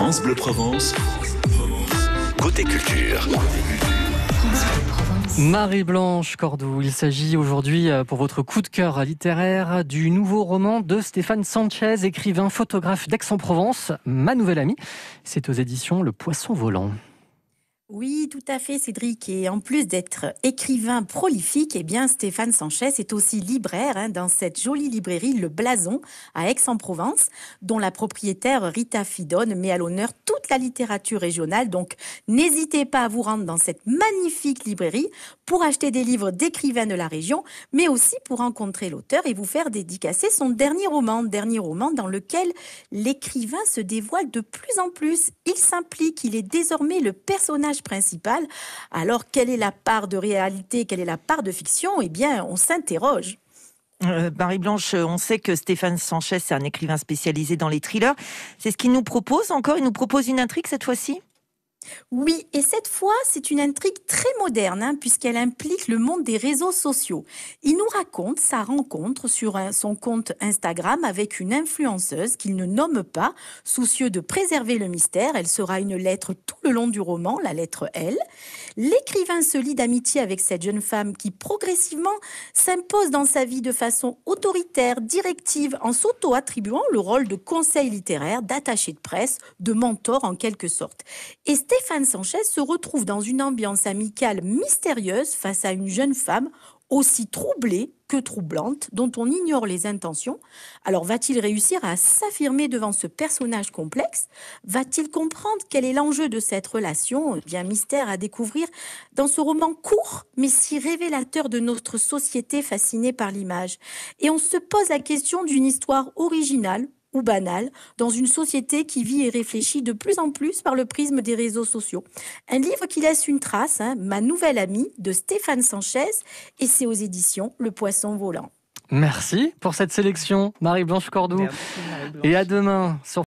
France Bleu Provence, côté culture. Marie-Blanche Cordoue, il s'agit aujourd'hui pour votre coup de cœur littéraire du nouveau roman de Stéphane Sanchez, écrivain, photographe d'Aix-en-Provence, Ma nouvelle amie. C'est aux éditions Le Poisson volant. Oui, tout à fait, Cédric. Et en plus d'être écrivain prolifique, eh bien, Stéphane Sanchez est aussi libraire dans cette jolie librairie Le Blason à Aix-en-Provence, dont la propriétaire Rita Fidone met à l'honneur toute la littérature régionale. Donc, n'hésitez pas à vous rendre dans cette magnifique librairie pour acheter des livres d'écrivains de la région, mais aussi pour rencontrer l'auteur et vous faire dédicacer son dernier roman dans lequel l'écrivain se dévoile de plus en plus. Il s'implique, il est désormais le personnage principal. Alors, quelle est la part de réalité, quelle est la part de fiction ? Eh bien, on s'interroge. Marie-Blanche, on sait que Stéphane Sanchez, c'est un écrivain spécialisé dans les thrillers. C'est ce qu'il nous propose encore ? Il nous propose une intrigue cette fois-ci ? Oui, et cette fois, c'est une intrigue très moderne, puisqu'elle implique le monde des réseaux sociaux. Il nous raconte sa rencontre sur son compte Instagram avec une influenceuse qu'il ne nomme pas, soucieux de préserver le mystère. Elle sera une lettre tout le long du roman, la lettre L. L'écrivain se lie d'amitié avec cette jeune femme qui progressivement s'impose dans sa vie de façon autoritaire, directive, en s'auto-attribuant le rôle de conseil littéraire, d'attaché de presse, de mentor en quelque sorte. Et Stéphane Sanchez se retrouve dans une ambiance amicale mystérieuse face à une jeune femme aussi troublée que troublante, dont on ignore les intentions. Alors va-t-il réussir à s'affirmer devant ce personnage complexe ? Va-t-il comprendre quel est l'enjeu de cette relation ? Bien, mystère à découvrir dans ce roman court, mais si révélateur de notre société fascinée par l'image. Et on se pose la question d'une histoire originale, ou banal, dans une société qui vit et réfléchit de plus en plus par le prisme des réseaux sociaux. Un livre qui laisse une trace, Ma nouvelle amie, de Stéphane Sanchez, et c'est aux éditions Le Poisson volant. Merci pour cette sélection, Marie-Blanche Cordoue. Merci, Marie-Blanche. Et à demain sur